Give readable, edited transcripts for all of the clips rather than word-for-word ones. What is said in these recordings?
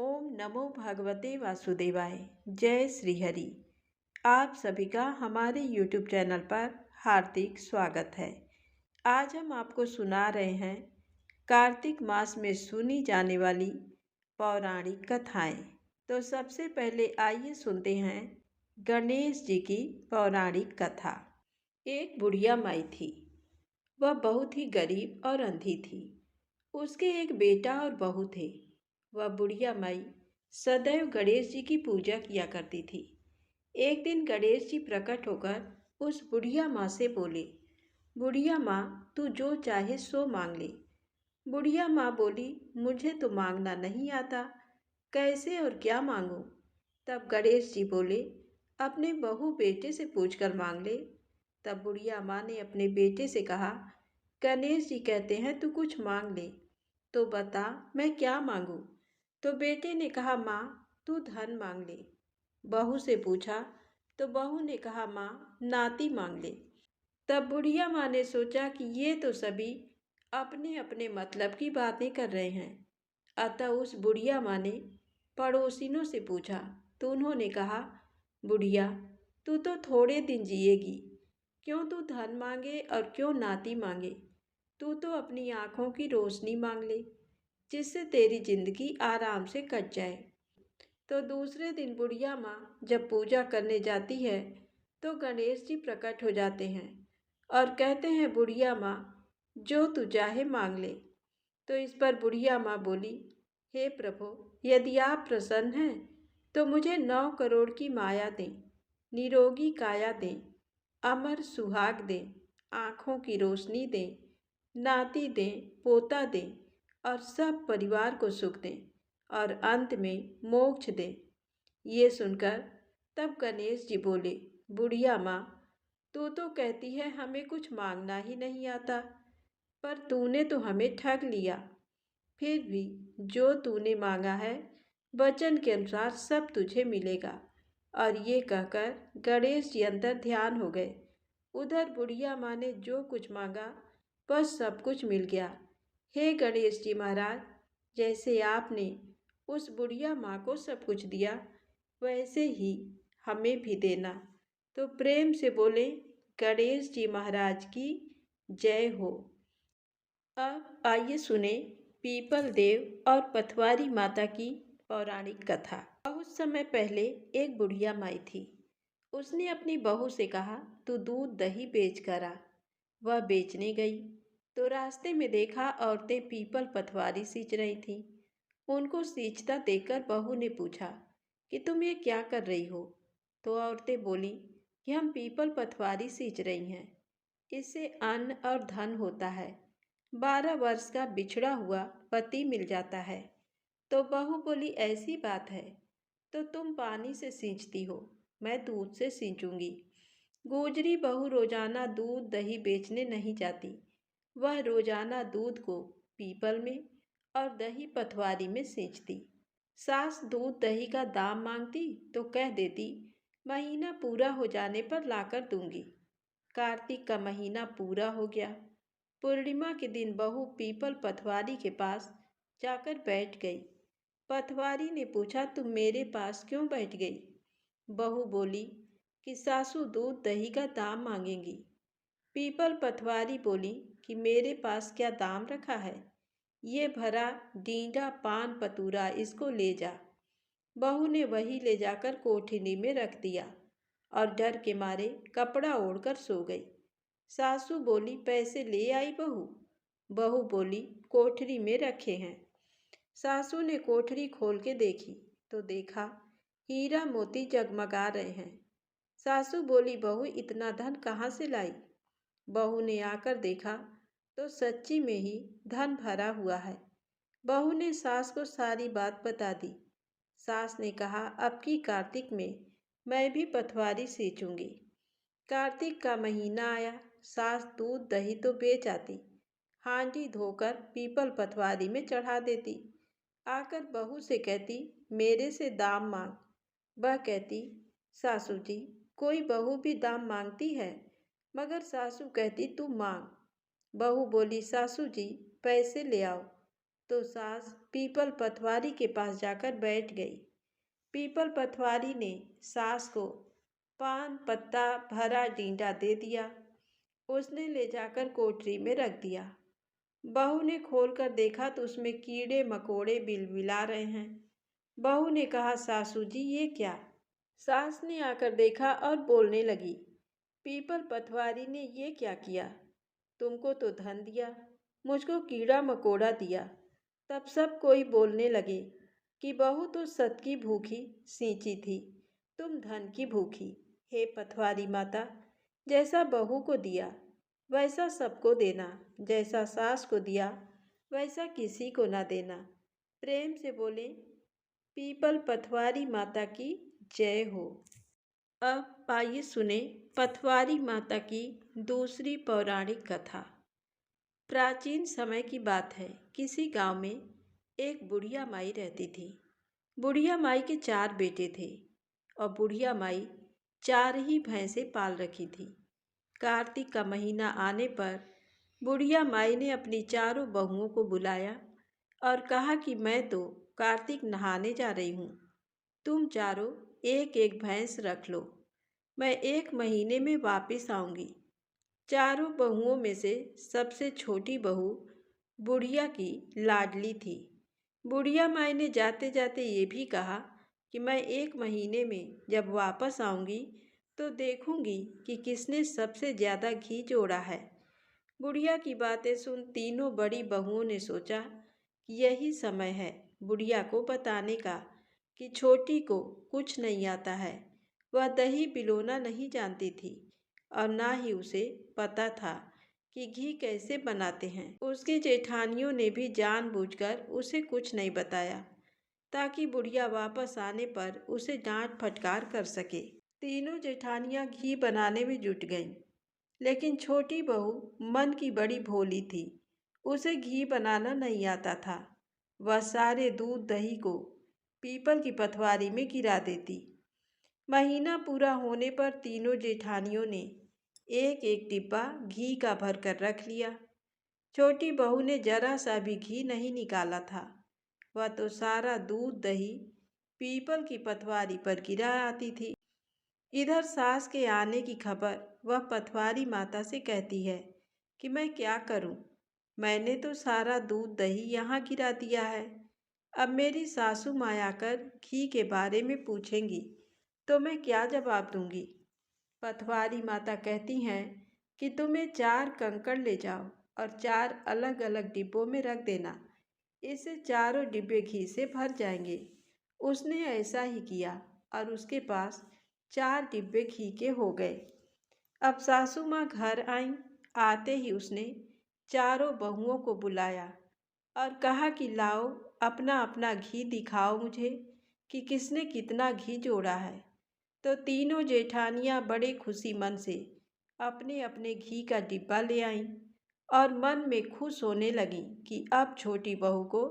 ओम नमो भगवते वासुदेवाय। जय श्री हरि। आप सभी का हमारे YouTube चैनल पर हार्दिक स्वागत है। आज हम आपको सुना रहे हैं कार्तिक मास में सुनी जाने वाली पौराणिक कथाएं। तो सबसे पहले आइए सुनते हैं गणेश जी की पौराणिक कथा। एक बुढ़िया माई थी। वह बहुत ही गरीब और अंधी थी। उसके एक बेटा और बहू थे। वह बुढ़िया माई सदैव गणेश जी की पूजा किया करती थी। एक दिन गणेश जी प्रकट होकर उस बुढ़िया माँ से बोले, बुढ़िया माँ, तू जो चाहे सो मांग ले। बुढ़िया माँ बोली, मुझे तो मांगना नहीं आता, कैसे और क्या मांगूं? तब गणेश जी बोले, अपने बहू बेटे से पूछकर मांग ले। तब बुढ़िया माँ ने अपने बेटे से कहा, गणेश जी कहते हैं तू कुछ मांग ले, तो बता मैं क्या मांगूं? तो बेटे ने कहा, माँ तू धन मांग ले। बहू से पूछा तो बहू ने कहा, माँ नाती मांग ले। तब बुढ़िया माँ ने सोचा कि ये तो सभी अपने अपने मतलब की बातें कर रहे हैं। अतः उस बुढ़िया माँ ने पड़ोसिनों से पूछा तो उन्होंने कहा, बुढ़िया तू तो थोड़े दिन जिएगी, क्यों तू धन मांगे और क्यों नाती मांगे? तू तो अपनी आँखों की रोशनी मांग ले, जिससे तेरी जिंदगी आराम से कट जाए। तो दूसरे दिन बुढ़िया माँ जब पूजा करने जाती है तो गणेश जी प्रकट हो जाते हैं और कहते हैं, बुढ़िया माँ जो तू चाहे मांग ले। तो इस पर बुढ़िया माँ बोली, हे प्रभु, यदि आप प्रसन्न हैं तो मुझे 9 करोड़ की माया दें, निरोगी काया दें, अमर सुहाग दें, आँखों की रोशनी दें, नाती दें, पोता दें और सब परिवार को सुख दें और अंत में मोक्ष दें। ये सुनकर तब गणेश जी बोले, बुढ़िया माँ, तू तो कहती है हमें कुछ मांगना ही नहीं आता, पर तूने तो हमें ठग लिया। फिर भी जो तूने मांगा है वचन के अनुसार सब तुझे मिलेगा। और ये कहकर गणेश जी अंदर ध्यान हो गए। उधर बुढ़िया माँ ने जो कुछ मांगा बस सब कुछ मिल गया। हे गणेश जी महाराज, जैसे आपने उस बुढ़िया माँ को सब कुछ दिया वैसे ही हमें भी देना। तो प्रेम से बोले, गणेश जी महाराज की जय हो। अब आइए सुने पीपल देव और पथवारी माता की पौराणिक कथा। बहुत समय पहले एक बुढ़िया माई थी। उसने अपनी बहू से कहा, तू दूध दही बेच कर आ। वह बेचने गई तो रास्ते में देखा औरतें पीपल पथवारी सींच रही थीं। उनको सींचता देखकर बहू ने पूछा कि तुम ये क्या कर रही हो? तो औरतें बोली कि हम पीपल पथवारी सींच रही हैं, इससे अन्न और धन होता है, 12 वर्ष का बिछड़ा हुआ पति मिल जाता है। तो बहू बोली, ऐसी बात है तो तुम पानी से सींचती हो, मैं दूध से सींचूंगी। गुजरी बहू रोजाना दूध दही बेचने नहीं जाती। वह रोजाना दूध को पीपल में और दही पथवारी में सींचती। सास दूध दही का दाम मांगती तो कह देती, महीना पूरा हो जाने पर लाकर दूंगी। कार्तिक का महीना पूरा हो गया। पूर्णिमा के दिन बहू पीपल पथवारी के पास जाकर बैठ गई। पथवारी ने पूछा, तुम मेरे पास क्यों बैठ गई? बहू बोली कि सासू दूध दही का दाम मांगेंगी। पीपल पथवारी बोली कि मेरे पास क्या दाम रखा है, ये भरा डींगा पान पतूरा इसको ले जा। बहू ने वही ले जाकर कोठरी में रख दिया और डर के मारे कपड़ा ओढ़कर सो गई। सासू बोली, पैसे ले आई बहू? बहू बोली, कोठरी में रखे हैं। सासू ने कोठरी खोल के देखी तो देखा हीरा मोती जगमगा रहे हैं। सासू बोली, बहू इतना धन कहाँ से लाई? बहू ने आकर देखा तो सच्ची में ही धन भरा हुआ है। बहू ने सास को सारी बात बता दी। सास ने कहा, अब की कार्तिक में मैं भी पथवारी सींचूंगी। कार्तिक का महीना आया। सास दूध दही तो बेच आती, हांडी धोकर पीपल पथवारी में चढ़ा देती। आकर बहू से कहती, मेरे से दाम मांग। वह कहती, सासू जी कोई बहू भी दाम मांगती है, मगर सासू कहती तू मांग। बहू बोली, सासू जी पैसे ले आओ। तो सास पीपल पटवारी के पास जाकर बैठ गई। पीपल पटवारी ने सास को पान पत्ता भरा डींडा दे दिया। उसने ले जाकर कोठरी में रख दिया। बहू ने खोलकर देखा तो उसमें कीड़े मकोड़े बिलबिला रहे हैं। बहू ने कहा, सासू जी ये क्या? सास ने आकर देखा और बोलने लगी, पीपल पटवारी ने ये क्या किया? तुमको तो धन दिया, मुझको कीड़ा मकोड़ा दिया। तब सब कोई बोलने लगे कि बहू तो सत की भूखी सींची थी, तुम धन की भूखी। हे पटवारी माता, जैसा बहू को दिया वैसा सबको देना, जैसा सास को दिया वैसा किसी को ना देना। प्रेम से बोले, पीपल पटवारी माता की जय हो। अब आइए सुने पटवारी माता की दूसरी पौराणिक कथा। प्राचीन समय की बात है। किसी गांव में एक बुढ़िया माई रहती थी। बुढ़िया माई के 4 बेटे थे और बुढ़िया माई 4 ही भैंसें पाल रखी थी। कार्तिक का महीना आने पर बुढ़िया माई ने अपनी चारों बहुओं को बुलाया और कहा कि मैं तो कार्तिक नहाने जा रही हूँ, तुम चारों एक एक भैंस रख लो, मैं 1 महीने में वापस आऊँगी। चारों बहुओं में से सबसे छोटी बहू बुढ़िया की लाडली थी। बुढ़िया माई ने जाते जाते ये भी कहा कि मैं 1 महीने में जब वापस आऊँगी तो देखूंगी कि किसने सबसे ज़्यादा घी जोड़ा है। बुढ़िया की बातें सुन तीनों बड़ी बहुओं ने सोचा कि यही समय है बुढ़िया को बताने का कि छोटी को कुछ नहीं आता है। वह दही पिलोना नहीं जानती थी और ना ही उसे पता था कि घी कैसे बनाते हैं। उसकी जेठानियों ने भी जानबूझकर उसे कुछ नहीं बताया ताकि बुढ़िया वापस आने पर उसे डांट फटकार कर सके। तीनों जेठानियां घी बनाने में जुट गईं, लेकिन छोटी बहू मन की बड़ी भोली थी। उसे घी बनाना नहीं आता था। वह सारे दूध दही को पीपल की पटवारी में गिरा देती। महीना पूरा होने पर तीनों जेठानियों ने एक एक डिब्बा घी का भर कर रख लिया। छोटी बहू ने जरा सा भी घी नहीं निकाला था। वह तो सारा दूध दही पीपल की पटवारी पर गिरा आती थी। इधर सास के आने की खबर वह पटवारी माता से कहती है कि मैं क्या करूं, मैंने तो सारा दूध दही यहाँ गिरा दिया है। अब मेरी सासू माँ आकर घी के बारे में पूछेंगी तो मैं क्या जवाब दूंगी। पटवारी माता कहती हैं कि तुम्हें 4 कंकड़ ले जाओ और 4 अलग अलग डिब्बों में रख देना, इससे चारों डिब्बे घी से भर जाएंगे। उसने ऐसा ही किया और उसके पास 4 डिब्बे घी के हो गए। अब सासू माँ घर आईं। आते ही उसने चारों बहुओं को बुलाया और कहा कि लाओ अपना अपना घी दिखाओ मुझे कि किसने कितना घी जोड़ा है। तो तीनों जेठानियाँ बड़े खुशी मन से अपने अपने घी का डिब्बा ले आईं और मन में खुश होने लगीं कि अब छोटी बहू को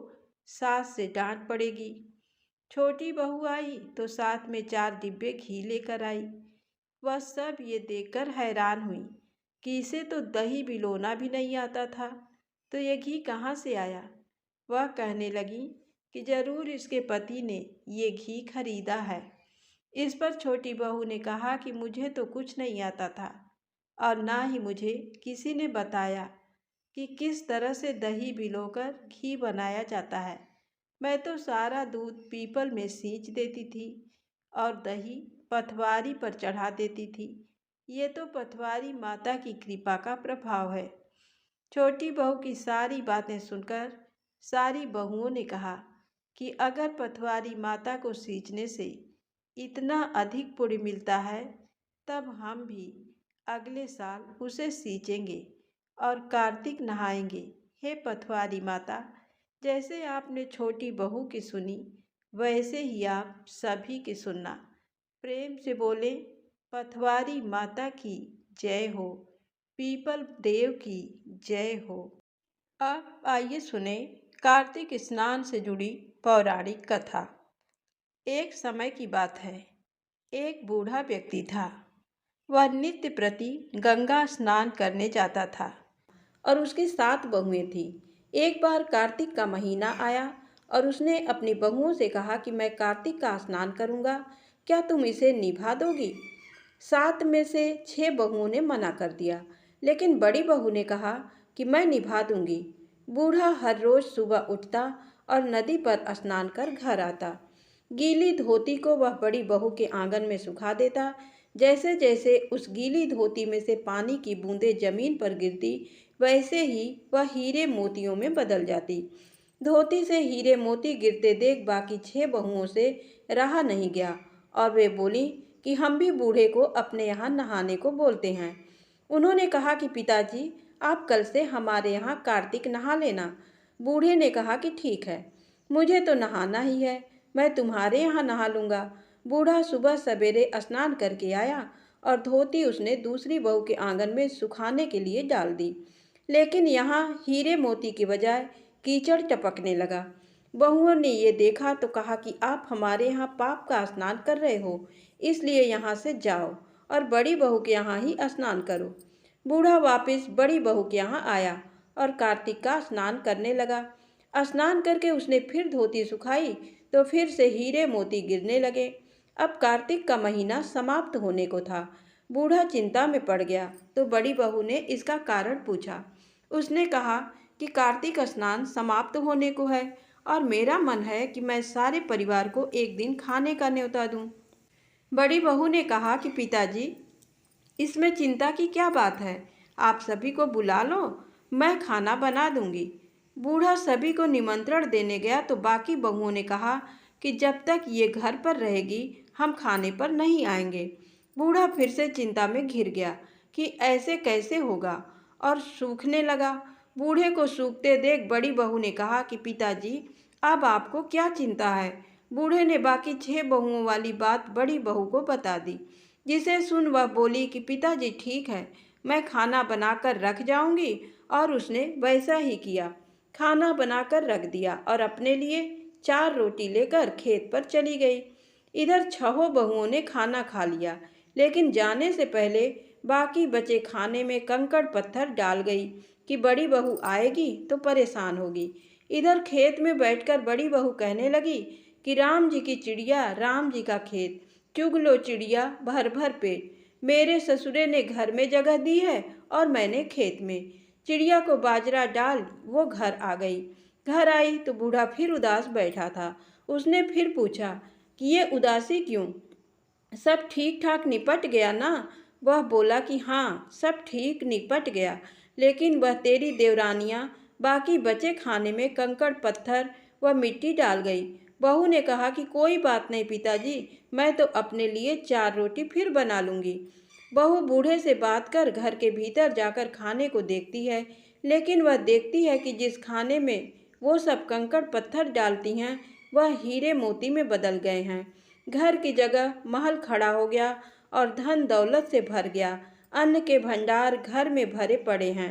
सास से डांट पड़ेगी। छोटी बहू आई तो साथ में 4 डिब्बे घी लेकर आई। वह सब ये देखकर हैरान हुई कि इसे तो दही बिलोना भी नहीं आता था, तो ये घी कहाँ से आया। वह कहने लगी कि जरूर इसके पति ने ये घी खरीदा है। इस पर छोटी बहू ने कहा कि मुझे तो कुछ नहीं आता था और ना ही मुझे किसी ने बताया कि किस तरह से दही भिगोकर घी बनाया जाता है। मैं तो सारा दूध पीपल में सींच देती थी और दही पटवारी पर चढ़ा देती थी। ये तो पटवारी माता की कृपा का प्रभाव है। छोटी बहू की सारी बातें सुनकर सारी बहुओं ने कहा कि अगर पटवारी माता को सींचने से इतना अधिक पुण्य मिलता है, तब हम भी अगले साल उसे सींचेंगे और कार्तिक नहाएंगे। हे पटवारी माता, जैसे आपने छोटी बहू की सुनी, वैसे ही आप सभी की सुनना। प्रेम से बोले, पटवारी माता की जय हो, पीपल देव की जय हो। अब आइए सुने कार्तिक स्नान से जुड़ी पौराणिक कथा। एक समय की बात है। एक बूढ़ा व्यक्ति था। वह नित्य प्रति गंगा स्नान करने जाता था और उसकी 7 बहुएं थीं। एक बार कार्तिक का महीना आया और उसने अपनी बहुओं से कहा कि मैं कार्तिक का स्नान करूँगा, क्या तुम इसे निभा दोगी? 7 में से 6 बहुओं ने मना कर दिया, लेकिन बड़ी बहू ने कहा कि मैं निभा दूंगी। बूढ़ा हर रोज सुबह उठता और नदी पर स्नान कर घर आता। गीली धोती को वह बड़ी बहू के आंगन में सुखा देता। जैसे जैसे उस गीली धोती में से पानी की बूंदें जमीन पर गिरती, वैसे ही वह हीरे मोतियों में बदल जाती। धोती से हीरे मोती गिरते देख बाकी 6 बहुओं से रहा नहीं गया और वे बोली कि हम भी बूढ़े को अपने यहाँ नहाने को बोलते हैं। उन्होंने कहा कि पिताजी, आप कल से हमारे यहाँ कार्तिक नहा लेना। बूढ़े ने कहा कि ठीक है, मुझे तो नहाना ही है, मैं तुम्हारे यहाँ नहा लूँगा। बूढ़ा सुबह सवेरे स्नान करके आया और धोती उसने दूसरी बहू के आंगन में सुखाने के लिए डाल दी, लेकिन यहाँ हीरे मोती की बजाय कीचड़ टपकने लगा। बहुओं ने ये देखा तो कहा कि आप हमारे यहाँ पाप का स्नान कर रहे हो, इसलिए यहाँ से जाओ और बड़ी बहू के यहाँ ही स्नान करो। बूढ़ा वापस बड़ी बहू के यहाँ आया और कार्तिक का स्नान करने लगा। स्नान करके उसने फिर धोती सुखाई तो फिर से हीरे मोती गिरने लगे। अब कार्तिक का महीना समाप्त होने को था। बूढ़ा चिंता में पड़ गया तो बड़ी बहू ने इसका कारण पूछा। उसने कहा कि कार्तिक स्नान समाप्त होने को है और मेरा मन है कि मैं सारे परिवार को एक दिन खाने का न्योता दूं। बड़ी बहू ने कहा कि पिताजी, इसमें चिंता की क्या बात है, आप सभी को बुला लो, मैं खाना बना दूंगी। बूढ़ा सभी को निमंत्रण देने गया तो बाकी बहुओं ने कहा कि जब तक ये घर पर रहेगी हम खाने पर नहीं आएंगे। बूढ़ा फिर से चिंता में घिर गया कि ऐसे कैसे होगा और सूखने लगा। बूढ़े को सूखते देख बड़ी बहू ने कहा कि पिताजी, अब आपको क्या चिंता है? बूढ़े ने बाकी 6 बहुओं वाली बात बड़ी बहू को बता दी, जिसे सुन वह बोली कि पिताजी ठीक है, मैं खाना बनाकर रख जाऊंगी। और उसने वैसा ही किया। खाना बनाकर रख दिया और अपने लिए 4 रोटी लेकर खेत पर चली गई। इधर 6 बहुओं ने खाना खा लिया, लेकिन जाने से पहले बाकी बचे खाने में कंकड़ पत्थर डाल गई कि बड़ी बहू आएगी तो परेशान होगी। इधर खेत में बैठकर बड़ी बहू कहने लगी कि राम जी की चिड़िया, राम जी का खेत, चुग लो चिड़िया भर भर पेट। मेरे ससुरे ने घर में जगह दी है और मैंने खेत में। चिड़िया को बाजरा डाल वो घर आ गई। घर आई तो बूढ़ा फिर उदास बैठा था। उसने फिर पूछा कि ये उदासी क्यों? सब ठीक ठाक निपट गया ना? वह बोला कि हाँ, सब ठीक निपट गया, लेकिन वह तेरी देवरानियाँ बाकी बचे खाने में कंकड़ पत्थर व मिट्टी डाल गई। बहू ने कहा कि कोई बात नहीं पिताजी, मैं तो अपने लिए 4 रोटी फिर बना लूँगी। बहू बूढ़े से बात कर घर के भीतर जाकर खाने को देखती है, लेकिन वह देखती है कि जिस खाने में वो सब कंकड़ पत्थर डालती हैं वह हीरे मोती में बदल गए हैं। घर की जगह महल खड़ा हो गया और धन दौलत से भर गया। अन्न के भंडार घर में भरे पड़े हैं।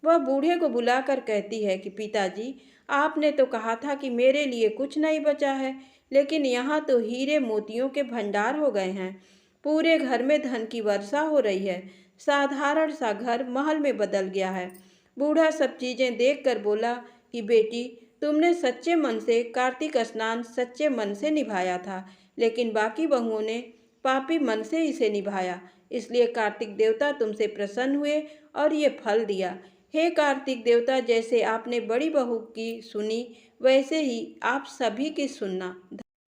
वह बूढ़े को बुलाकर कहती है कि पिताजी, आपने तो कहा था कि मेरे लिए कुछ नहीं बचा है, लेकिन यहाँ तो हीरे मोतियों के भंडार हो गए हैं। पूरे घर में धन की वर्षा हो रही है। साधारण सा घर महल में बदल गया है। बूढ़ा सब चीज़ें देखकर बोला कि बेटी, तुमने सच्चे मन से कार्तिक स्नान सच्चे मन से निभाया था, लेकिन बाकी बहुओं ने पापी मन से इसे निभाया, इसलिए कार्तिक देवता तुमसे प्रसन्न हुए और ये फल दिया। हे कार्तिक देवता, जैसे आपने बड़ी बहू की सुनी वैसे ही आप सभी की सुनना।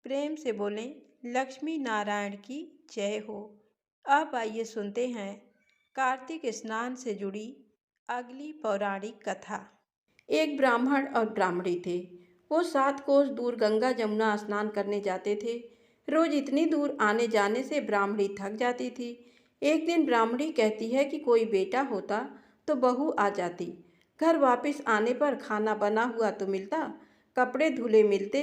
प्रेम से बोलें लक्ष्मी नारायण की जय हो। अब आइए सुनते हैं कार्तिक स्नान से जुड़ी अगली पौराणिक कथा। एक ब्राह्मण और ब्राह्मणी थे। वो 7 कोस दूर गंगा जमुना स्नान करने जाते थे। रोज इतनी दूर आने जाने से ब्राह्मणी थक जाती थी। एक दिन ब्राह्मणी कहती है कि कोई बेटा होता तो बहू आ जाती। घर वापस आने पर खाना बना हुआ तो मिलता, कपड़े धुले मिलते।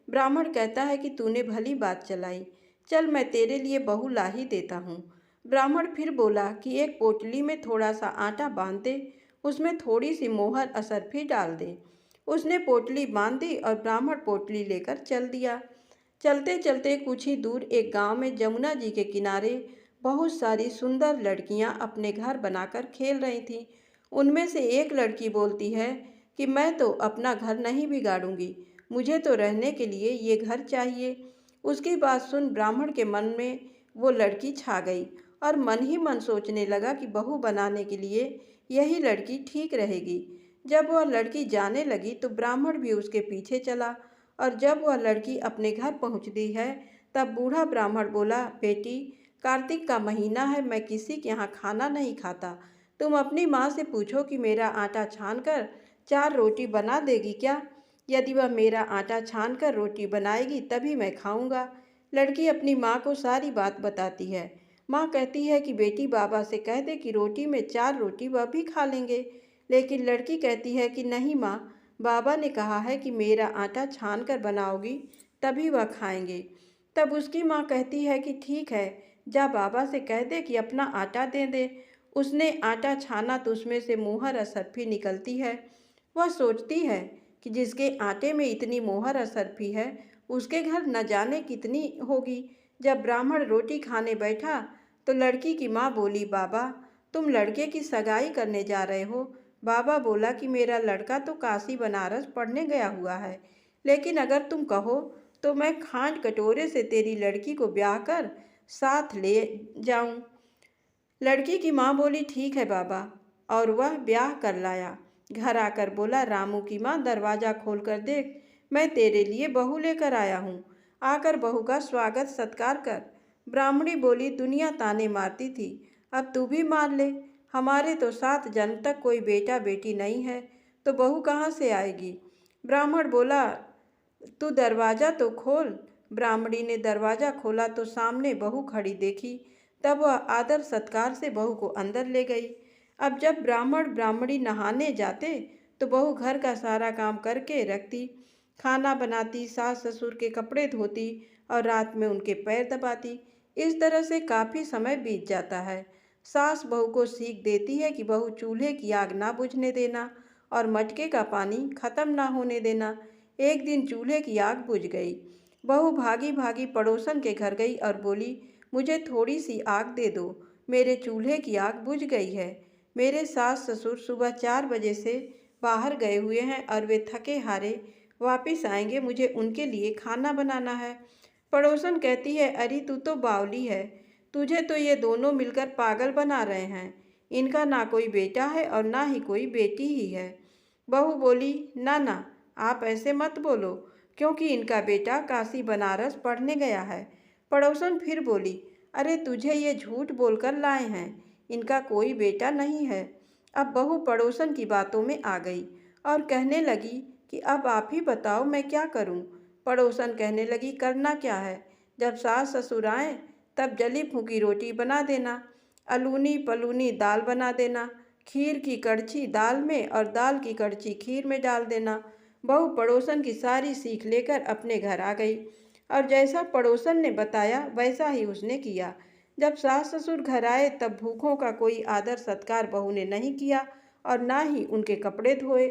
ब्राह्मण कहता है कि तूने भली बात चलाई, चल मैं तेरे लिए बहू ला ही देता हूँ। ब्राह्मण फिर बोला कि एक पोटली में थोड़ा सा आटा बांध दे, उसमें थोड़ी सी मोहर असरफी डाल दे। उसने पोटली बांध दी और ब्राह्मण पोटली लेकर चल दिया। चलते चलते कुछ ही दूर एक गांव में जमुना जी के किनारे बहुत सारी सुंदर लड़कियां अपने घर बनाकर खेल रही थीं। उनमें से एक लड़की बोलती है कि मैं तो अपना घर नहीं बिगाड़ूंगी, मुझे तो रहने के लिए ये घर चाहिए। उसकी बात सुन ब्राह्मण के मन में वो लड़की छा गई और मन ही मन सोचने लगा कि बहू बनाने के लिए यही लड़की ठीक रहेगी। जब वह लड़की जाने लगी तो ब्राह्मण भी उसके पीछे चला और जब वह लड़की अपने घर पहुंचती है तब बूढ़ा ब्राह्मण बोला, बेटी, कार्तिक का महीना है, मैं किसी के यहाँ खाना नहीं खाता। तुम अपनी माँ से पूछो कि मेरा आटा छान कर 4 रोटी बना देगी क्या? यदि वह मेरा आटा छान कर रोटी बनाएगी तभी मैं खाऊंगा। लड़की अपनी माँ को सारी बात बताती है। माँ कहती है कि बेटी, बाबा से कह दे कि रोटी में 4 रोटी वह भी खा लेंगे। लेकिन लड़की कहती है कि नहीं माँ, बाबा ने कहा है कि मेरा आटा छान कर बनाओगी तभी वह खाएंगे। तब उसकी माँ कहती है कि ठीक है, जा बाबा से कह दे कि अपना आटा दे दे। उसने आटा छाना तो उसमें से मोहर असरफी निकलती है। वह सोचती है कि जिसके आटे में इतनी मोहर असरफी है उसके घर न जाने कितनी होगी। जब ब्राह्मण रोटी खाने बैठा तो लड़की की माँ बोली, बाबा, तुम लड़के की सगाई करने जा रहे हो। बाबा बोला कि मेरा लड़का तो काशी बनारस पढ़ने गया हुआ है, लेकिन अगर तुम कहो तो मैं खांड कटोरे से तेरी लड़की को ब्याह कर साथ ले जाऊं। लड़की की माँ बोली, ठीक है बाबा, और वह ब्याह कर लाया। घर आकर बोला, रामू की माँ, दरवाज़ा खोल कर देख, मैं तेरे लिए बहू लेकर आया हूँ, आकर बहू का स्वागत सत्कार कर। ब्राह्मणी बोली, दुनिया ताने मारती थी, अब तू भी मार ले। हमारे तो 7 जन्म तक कोई बेटा बेटी नहीं है, तो बहू कहाँ से आएगी? ब्राह्मण बोला, तू दरवाज़ा तो खोल। ब्राह्मणी ने दरवाज़ा खोला तो सामने बहू खड़ी देखी। तब वह आदर सत्कार से बहू को अंदर ले गई। अब जब ब्राह्मण ब्राह्मणी नहाने जाते तो बहू घर का सारा काम करके रखती, खाना बनाती, सास ससुर के कपड़े धोती और रात में उनके पैर दबाती। इस तरह से काफ़ी समय बीत जाता है। सास बहू को सीख देती है कि बहू चूल्हे की आग ना बुझने देना और मटके का पानी खत्म ना होने देना। एक दिन चूल्हे की आग बुझ गई। बहू भागी भागी पड़ोसन के घर गई और बोली, मुझे थोड़ी सी आग दे दो, मेरे चूल्हे की आग बुझ गई है। मेरे सास ससुर सुबह 4 बजे से बाहर गए हुए हैं और वे थके हारे वापस आएंगे, मुझे उनके लिए खाना बनाना है। पड़ोसन कहती है, अरे तू तो बावली है, तुझे तो ये दोनों मिलकर पागल बना रहे हैं। इनका ना कोई बेटा है और ना ही कोई बेटी ही है। बहू बोली, ना ना, आप ऐसे मत बोलो, क्योंकि इनका बेटा काशी बनारस पढ़ने गया है। पड़ोसन फिर बोली, अरे तुझे ये झूठ बोलकर लाए हैं, इनका कोई बेटा नहीं है। अब बहू पड़ोसन की बातों में आ गई और कहने लगी कि अब आप ही बताओ मैं क्या करूं। पड़ोसन कहने लगी, करना क्या है, जब सास ससुर आए तब जली फूकी रोटी बना देना, अलूनी पलूनी दाल बना देना, खीर की कड़छी दाल में और दाल की कड़छी खीर में डाल देना। बहू पड़ोसन की सारी सीख लेकर अपने घर आ गई और जैसा पड़ोसन ने बताया वैसा ही उसने किया। जब सास ससुर घर आए तब भूखों का कोई आदर सत्कार बहू ने नहीं किया और ना ही उनके कपड़े धोए।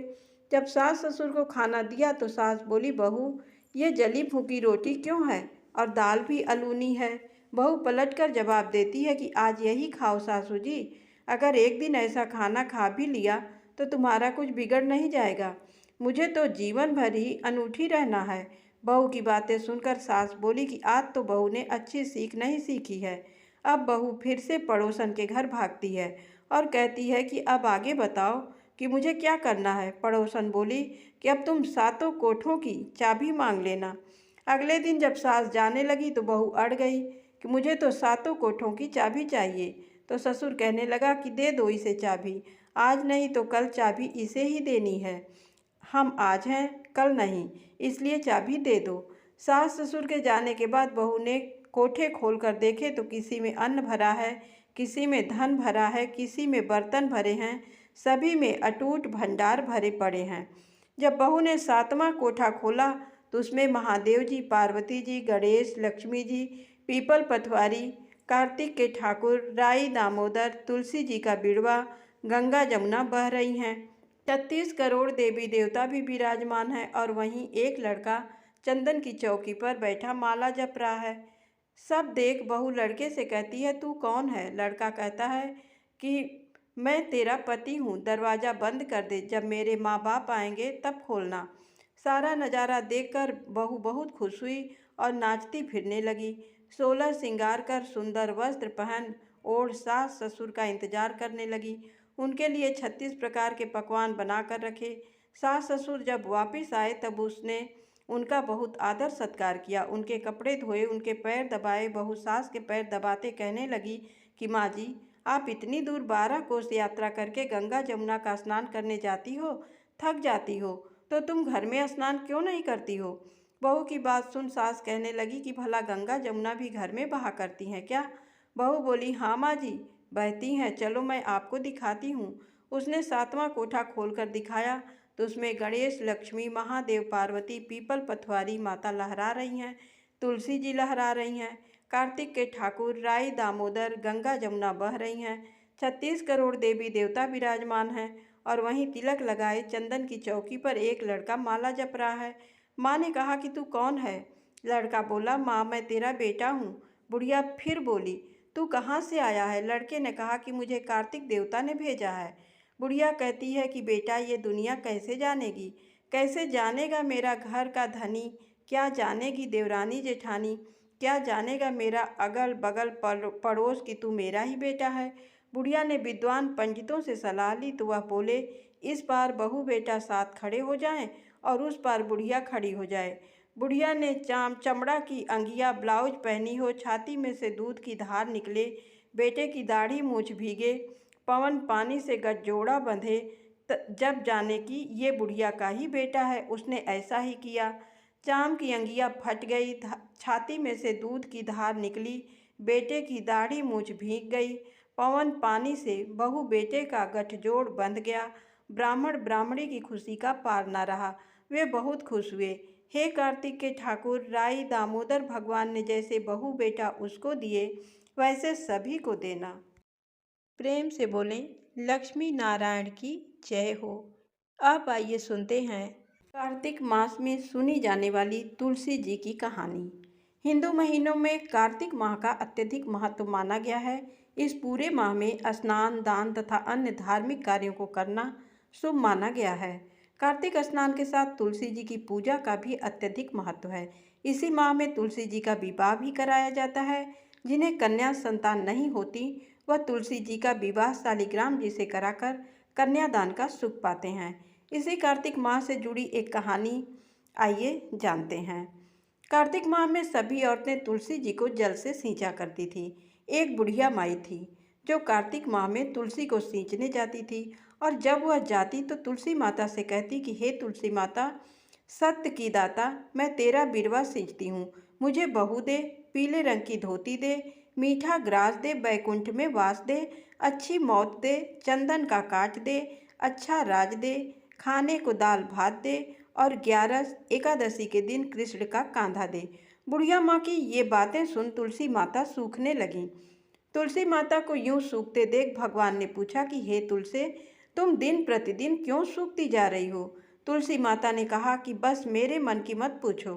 जब सास ससुर को खाना दिया तो सास बोली, बहू, ये जली फूकी रोटी क्यों है और दाल भी अलूनी है? बहू पलटकर जवाब देती है कि आज यही खाओ सासू जी, अगर एक दिन ऐसा खाना खा भी लिया तो तुम्हारा कुछ बिगड़ नहीं जाएगा, मुझे तो जीवन भर ही अनूठी रहना है। बहू की बातें सुनकर सास बोली कि आज तो बहू ने अच्छी सीख नहीं सीखी है। अब बहू फिर से पड़ोसन के घर भागती है और कहती है कि अब आगे बताओ कि मुझे क्या करना है। पड़ोसन बोली कि अब तुम 7 कोठों की चाबी मांग लेना। अगले दिन जब सास जाने लगी तो बहू अड़ गई कि मुझे तो 7 कोठों की चाबी चाहिए। तो ससुर कहने लगा कि दे दो इसे चाबी, आज नहीं तो कल चाबी इसे ही देनी है, हम आज हैं कल नहीं, इसलिए चाबी दे दो। सास ससुर के जाने के बाद बहू ने कोठे खोल कर देखे तो किसी में अन्न भरा है, किसी में धन भरा है, किसी में बर्तन भरे हैं, सभी में अटूट भंडार भरे पड़े हैं। जब बहू ने 7वां कोठा खोला तो उसमें महादेव जी, पार्वती जी, गणेश, लक्ष्मी जी, पीपल पटवारी, कार्तिक के ठाकुर, राई दामोदर, तुलसी जी का बिड़वा, गंगा जमुना बह रही हैं। 36 करोड़ देवी देवता भी विराजमान है और वहीं एक लड़का चंदन की चौकी पर बैठा माला जप रहा है। सब देख बहू लड़के से कहती है, तू कौन है? लड़का कहता है कि मैं तेरा पति हूँ, दरवाज़ा बंद कर दे, जब मेरे माँ बाप आएंगे तब खोलना। सारा नज़ारा देखकर बहू बहुत खुश हुई और नाचती फिरने लगी। 16 श्रृंगार कर सुंदर वस्त्र पहन ओढ़ सास ससुर का इंतजार करने लगी। उनके लिए 36 प्रकार के पकवान बनाकर रखे। सास ससुर जब वापस आए तब उसने उनका बहुत आदर सत्कार किया, उनके कपड़े धोए, उनके पैर दबाए। बहू सास के पैर दबाते कहने लगी कि माँ जी, आप इतनी दूर 12 कोस यात्रा करके गंगा जमुना का स्नान करने जाती हो, थक जाती हो, तो तुम घर में स्नान क्यों नहीं करती हो? बहू की बात सुन सास कहने लगी कि भला गंगा जमुना भी घर में बहा करती हैं क्या? बहू बोली, हाँ माँ जी, बहती हैं, चलो मैं आपको दिखाती हूँ। उसने 7वां कोठा खोलकर दिखाया तो उसमें गणेश, लक्ष्मी, महादेव, पार्वती, पीपल पथवारी माता लहरा रही हैं, तुलसी जी लहरा रही हैं, कार्तिक के ठाकुर राई दामोदर, गंगा जमुना बह रही हैं, 36 करोड़ देवी देवता विराजमान हैं और वहीं तिलक लगाए चंदन की चौकी पर एक लड़का माला जप रहा है। माँ ने कहा कि तू कौन है? लड़का बोला, माँ मैं तेरा बेटा हूँ। बुढ़िया फिर बोली, तू कहाँ से आया है? लड़के ने कहा कि मुझे कार्तिक देवता ने भेजा है। बुढ़िया कहती है कि बेटा ये दुनिया कैसे जानेगी, कैसे जानेगा मेरा घर का धनी, क्या जानेगी देवरानी जेठानी, क्या जानेगा मेरा अगल बगल पड़ोस कि तू मेरा ही बेटा है। बुढ़िया ने विद्वान पंडितों से सलाह ली तो वह बोले, इस बार बहू बेटा साथ खड़े हो जाएं और उस पार बुढ़िया खड़ी हो जाए। बुढ़िया ने चमड़ा की अंगिया ब्लाउज पहनी हो, छाती में से दूध की धार निकले, बेटे की दाढ़ी मूछ भीगे, पवन पानी से गठजोड़ा बंधे, जब जाने की ये बुढ़िया का ही बेटा है। उसने ऐसा ही किया। चाम की अंगिया फट गई, छाती में से दूध की धार निकली, बेटे की दाढ़ी मूछ भीग गई, पवन पानी से बहू बेटे का गठजोड़ बंध गया। ब्राह्मण ब्राह्मणी की खुशी का पार न रहा, वे बहुत खुश हुए। हे कार्तिक के ठाकुर राई दामोदर, भगवान ने जैसे बहू बेटा उसको दिए वैसे सभी को देना। प्रेम से बोलें लक्ष्मी नारायण की जय हो। अब आइए सुनते हैं कार्तिक मास में सुनी जाने वाली तुलसी जी की कहानी। हिंदू महीनों में कार्तिक माह का अत्यधिक महत्व माना गया है। इस पूरे माह में स्नान, दान तथा अन्य धार्मिक कार्यों को करना शुभ माना गया है। कार्तिक स्नान के साथ तुलसी जी की पूजा का भी अत्यधिक महत्व है। इसी माह में तुलसी जी का विवाह भी कराया जाता है। जिन्हें कन्या संतान नहीं होती वह तुलसी जी का विवाह शालिग्राम जी से कराकर कन्यादान का सुख पाते हैं। इसी कार्तिक माह से जुड़ी एक कहानी आइए जानते हैं। कार्तिक माह में सभी औरतें तुलसी जी को जल से सींचा करती थी। एक बुढ़िया माई थी जो कार्तिक माह में तुलसी को सींचने जाती थी और जब वह जाती तो तुलसी माता से कहती कि हे तुलसी माता, सत्य की दाता, मैं तेरा बिरवा सींचती हूँ, मुझे बहू दे, पीले रंग की धोती दे, मीठा ग्रास दे, बैकुंठ में वास दे, अच्छी मौत दे, चंदन का काट दे, अच्छा राज दे, खाने को दाल भात दे और 11 एकादशी के दिन कृष्ण का कांधा दे। बुढ़िया माँ की ये बातें सुन तुलसी माता सूखने लगीं। तुलसी माता को यूं सूखते देख भगवान ने पूछा कि हे तुलसी, तुम दिन प्रतिदिन क्यों सूखती जा रही हो? तुलसी माता ने कहा कि बस मेरे मन की मत पूछो।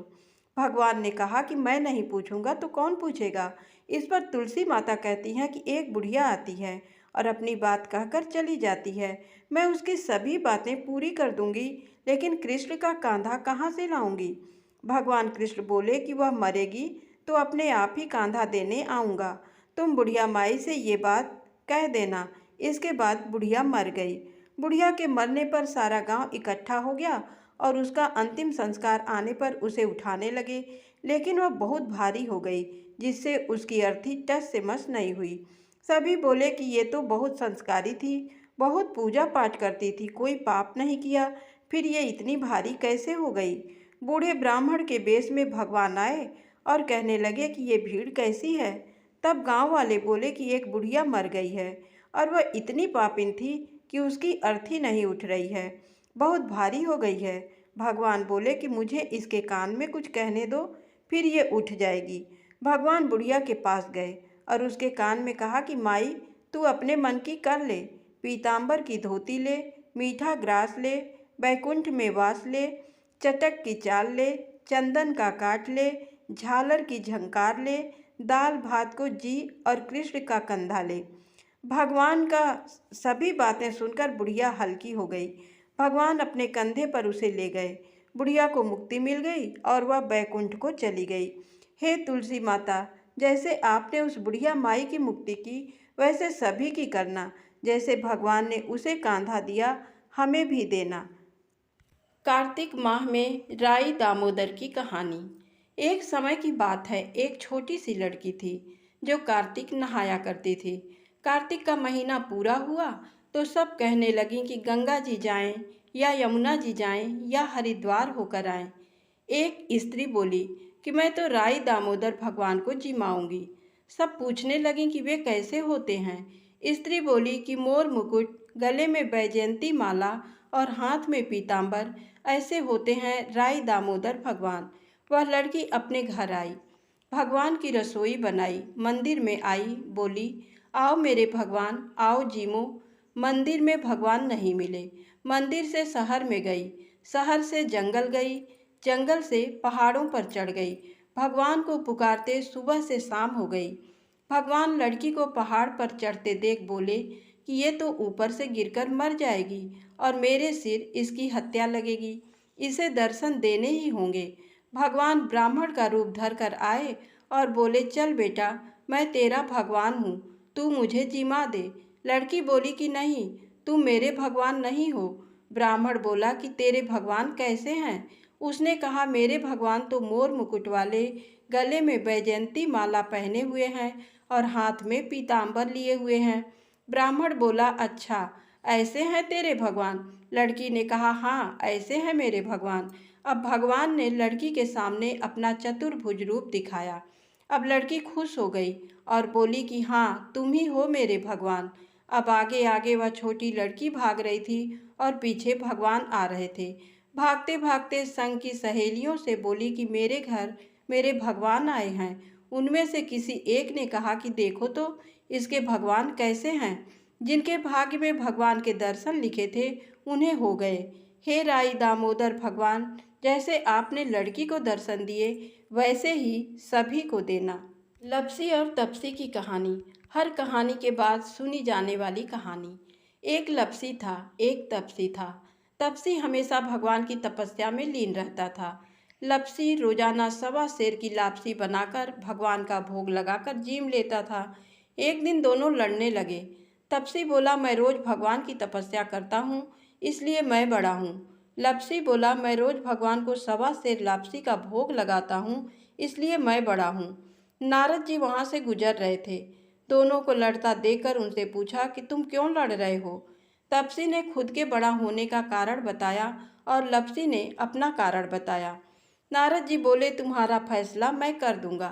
भगवान ने कहा कि मैं नहीं पूछूंगा तो कौन पूछेगा? इस पर तुलसी माता कहती हैं कि एक बुढ़िया आती है और अपनी बात कहकर चली जाती है। मैं उसकी सभी बातें पूरी कर दूंगी, लेकिन कृष्ण का कांधा कहाँ से लाऊंगी? भगवान कृष्ण बोले कि वह मरेगी तो अपने आप ही कांधा देने आऊँगा। तुम बुढ़िया माई से ये बात कह देना। इसके बाद बुढ़िया मर गई। बुढ़िया के मरने पर सारा गांव इकट्ठा हो गया और उसका अंतिम संस्कार आने पर उसे उठाने लगे, लेकिन वह बहुत भारी हो गई जिससे उसकी अर्थी टस से मस नहीं हुई। सभी बोले कि ये तो बहुत संस्कारी थी, बहुत पूजा पाठ करती थी, कोई पाप नहीं किया, फिर ये इतनी भारी कैसे हो गई? बूढ़े ब्राह्मण के वेश में भगवान आए और कहने लगे कि ये भीड़ कैसी है? तब गांव वाले बोले कि एक बुढ़िया मर गई है और वह इतनी पापिन थी कि उसकी अर्थी नहीं उठ रही है, बहुत भारी हो गई है। भगवान बोले कि मुझे इसके कान में कुछ कहने दो, फिर ये उठ जाएगी। भगवान बुढ़िया के पास गए और उसके कान में कहा कि माई, तू अपने मन की कर ले, पीताम्बर की धोती ले, मीठा ग्रास ले, बैकुंठ में वास ले, चटक की चाल ले, चंदन का काट ले, झालर की झंकार ले, दाल भात को जी और कृष्ण का कंधा ले। भगवान का सभी बातें सुनकर बुढ़िया हल्की हो गई। भगवान अपने कंधे पर उसे ले गए। बुढ़िया को मुक्ति मिल गई और वह बैकुंठ को चली गई। हे तुलसी माता, जैसे आपने उस बुढ़िया माई की मुक्ति की, वैसे सभी की करना। जैसे भगवान ने उसे कांधा दिया, हमें भी देना। कार्तिक माह में राई दामोदर की कहानी। एक समय की बात है, एक छोटी सी लड़की थी जो कार्तिक नहाया करती थी। कार्तिक का महीना पूरा हुआ तो सब कहने लगी कि गंगा जी जाएं या यमुना जी जाएं या हरिद्वार होकर आएं। एक स्त्री बोली कि मैं तो राई दामोदर भगवान को जिमाऊंगी। सब पूछने लगी कि वे कैसे होते हैं। स्त्री बोली कि मोर मुकुट, गले में वैजयंती माला और हाथ में पीतांबर, ऐसे होते हैं राई दामोदर भगवान। वह लड़की अपने घर आई, भगवान की रसोई बनाई, मंदिर में आई, बोली आओ मेरे भगवान, आओ जीमो। मंदिर में भगवान नहीं मिले। मंदिर से शहर में गई, शहर से जंगल गई, जंगल से पहाड़ों पर चढ़ गई। भगवान को पुकारते सुबह से शाम हो गई। भगवान लड़की को पहाड़ पर चढ़ते देख बोले कि ये तो ऊपर से गिरकर मर जाएगी और मेरे सिर इसकी हत्या लगेगी, इसे दर्शन देने ही होंगे। भगवान ब्राह्मण का रूप धर कर आए और बोले चल बेटा, मैं तेरा भगवान हूँ, तू मुझे जिमा दे। लड़की बोली कि नहीं, तुम मेरे भगवान नहीं हो। ब्राह्मण बोला कि तेरे भगवान कैसे हैं? उसने कहा मेरे भगवान तो मोर मुकुट वाले, गले में वैजयंती माला पहने हुए हैं और हाथ में पीतांबर लिए हुए हैं। ब्राह्मण बोला अच्छा, ऐसे हैं तेरे भगवान? लड़की ने कहा हाँ, ऐसे हैं मेरे भगवान। अब भगवान ने लड़की के सामने अपना चतुर्भुज रूप दिखाया। अब लड़की खुश हो गई और बोली कि हाँ, तुम ही हो मेरे भगवान। अब आगे आगे वह छोटी लड़की भाग रही थी और पीछे भगवान आ रहे थे। भागते भागते संग की सहेलियों से बोली कि मेरे घर मेरे भगवान आए हैं। उनमें से किसी एक ने कहा कि देखो तो इसके भगवान कैसे हैं। जिनके भाग्य में भगवान के दर्शन लिखे थे उन्हें हो गए। हे राई दामोदर भगवान, जैसे आपने लड़की को दर्शन दिए वैसे ही सभी को देना। लपसी और तपसी की कहानी। हर कहानी के बाद सुनी जाने वाली कहानी। एक लपसी था, एक तपसी था। तपसी हमेशा भगवान की तपस्या में लीन रहता था। लपसी रोजाना 1.25 सेर की लापसी बनाकर भगवान का भोग लगाकर जीम लेता था। एक दिन दोनों लड़ने लगे। तपसी बोला मैं रोज भगवान की तपस्या करता हूँ, इसलिए मैं बड़ा हूँ। लपसी बोला मैं रोज भगवान को 1.25 सेर लापसी का भोग लगाता हूँ, इसलिए मैं बड़ा हूँ। नारद जी वहाँ से गुजर रहे थे। दोनों को लड़ता देखकर उनसे पूछा कि तुम क्यों लड़ रहे हो। तपसी ने खुद के बड़ा होने का कारण बताया और लपसी ने अपना कारण बताया। नारद जी बोले तुम्हारा फैसला मैं कर दूंगा।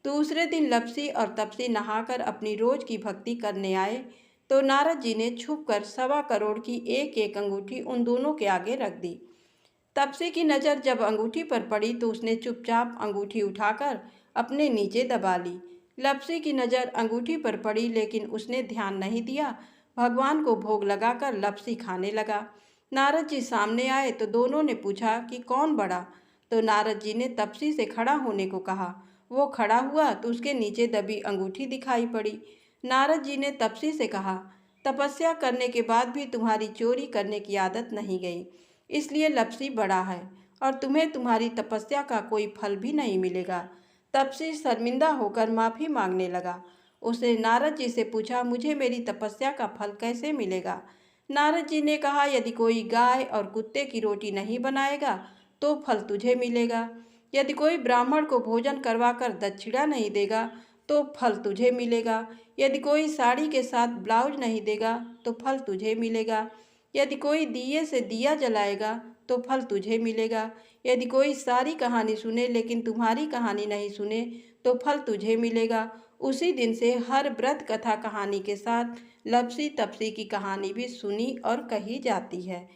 दूसरे दिन लपसी और तपसी नहाकर अपनी रोज की भक्ति करने आए तो नारद जी ने छुपकर 1.25 करोड़ की एक एक अंगूठी उन दोनों के आगे रख दी। तपसी की नज़र जब अंगूठी पर पड़ी तो उसने चुपचाप अंगूठी उठाकर अपने नीचे दबा ली। लपसी की नज़र अंगूठी पर पड़ी लेकिन उसने ध्यान नहीं दिया। भगवान को भोग लगाकर लपसी खाने लगा। नारद जी सामने आए तो दोनों ने पूछा कि कौन बड़ा। तो नारद जी ने तपसी से खड़ा होने को कहा। वो खड़ा हुआ तो उसके नीचे दबी अंगूठी दिखाई पड़ी। नारद जी ने तपसी से कहा तपस्या करने के बाद भी तुम्हारी चोरी करने की आदत नहीं गई, इसलिए लपसी बड़ा है और तुम्हें तुम्हारी तपस्या का कोई फल भी नहीं मिलेगा। तपसी शर्मिंदा होकर माफ़ी मांगने लगा। उसने नारद जी से पूछा मुझे मेरी तपस्या का फल कैसे मिलेगा। नारद जी ने कहा यदि कोई गाय और कुत्ते की रोटी नहीं बनाएगा तो फल तुझे मिलेगा। यदि कोई ब्राह्मण को भोजन करवाकर दक्षिणा नहीं देगा तो फल तुझे मिलेगा। यदि कोई साड़ी के साथ ब्लाउज नहीं देगा तो फल तुझे मिलेगा। यदि कोई दिए से दिया जलाएगा तो फल तुझे मिलेगा। यदि कोई सारी कहानी सुने लेकिन तुम्हारी कहानी नहीं सुने तो फल तुझे मिलेगा। उसी दिन से हर व्रत कथा कहानी के साथ लपसी तपसी की कहानी भी सुनी और कही जाती है।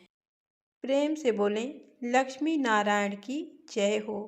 प्रेम से बोलें लक्ष्मी नारायण की जय हो।